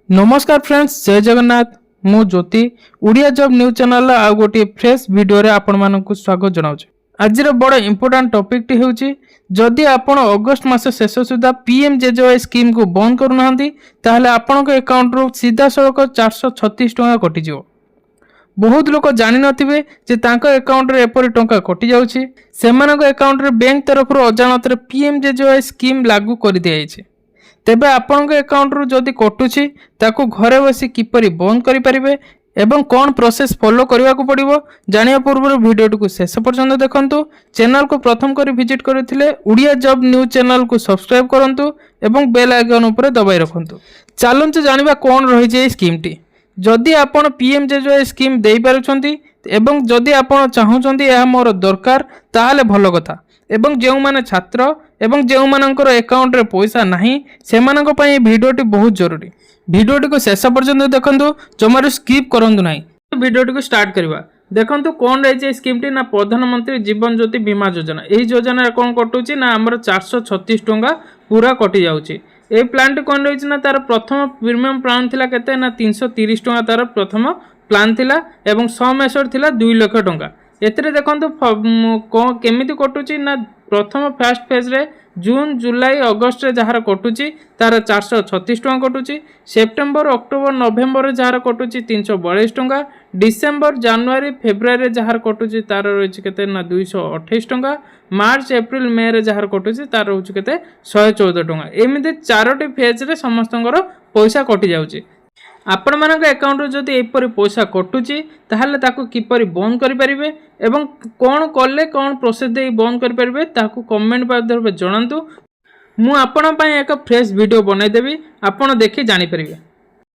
नमस्कार फ्रेंड्स, जय जगन्नाथ। मु ज्योति उड़िया जॉब न्यूज चैनल आ गोटे फ्रेश वीडियो रे आपण मानकु स्वागत जनाउछ। आज बड़ इंपोर्टेंट टॉपिक टी हेउची, जदि आपण अगस्त मास शेष सुधा पीएमजेजेवाई स्कीम को बंद करू नाहंती ताहले आपनक अकाउंट रो सीधा सड़क 436 टका कटि जिवो। बहुत लोक जानि नथिबे जे तांको अकाउंट रे एपरि टंका कटि जाउची। सेमानक अकाउंट रे बैंक तरफ रो अजानत रे पीएमजेजेवाई स्कीम लागू करि दियाइछि। तेबे आपनक अकाउंट रू जदि कटुछि ताकू घरे बसी किपरि बंद करि परिबे एवं कौन प्रोसेस फॉलो करने को पड़ो जानिया पूर्व वीडियो को शेष पर्यंत देखंतु। चैनल को प्रथम कर विजिट करथिले उड़िया जॉब न्यूज चैनल को सब्सक्राइब करंतु एवं बेल आइकन ऊपर दबाई रखंतु। चलंतु जानिबा कौन रही जे स्कीम टी। जदि आपण पीएमजेजेवाई स्कीम देई पारुछंती एवं जदि आपण चाहुचंती या मोर दरकार ताहाले भलो कथा। एवं जेउ माने छात्र एवं जेउ मानकर अकाउंट रे पैसा नाही सेमानक पई वीडियोटी बहुत जरूरी। वीडियोटी को शेष पर्यंत देखंतु, जमारू स्किप करंतु नाही। वीडियोटी को स्टार्ट करबा। देखंतु कोन रही स्कीम टी ना प्रधानमंत्री जीवन ज्योति बीमा योजना। एही योजना कोन कटुची ना हमर 436 टंका पूरा कटि जाउची। ए प्लान टी कोन रही ना तार प्रथम प्रीमियम प्लान थिला केते ना 330 टंका तार प्रथम प्लान थिला एवं 6 मासर थिला 2 लाख टंका। एतरे देखंतु केमिति कटुची ना प्रथम फर्स्ट फेज रे जून जुलाई अगस्त रे जहार कटुची तार 436 टंका कटुची। सेप्टेम्बर अक्टोबर नवेम्बर जहार कटुची 342 टंका। डिसेम्बर जनवरी फेब्रुआरी जहार कटुची तार रही केते ना 228 टंका। मार्च एप्रिल मे रे जहार कटुची तार होची केते 114 टंका। एमिति चारोटी फेज रे समस्तंकर पैसा कटि जाउची। आपण मानक अकाउंट रो जदि एपरि पैसा कटुची ताहले ताकू किपरि बंद करि परिबे एवं कोन करले कोन प्रोसेस दे बंद करि परिबे ताकू कमेंट माध्यम जणांतु। मु आपण पय एक फ्रेश वीडियो बनाई देबी, आपण देखि जानि परिबे।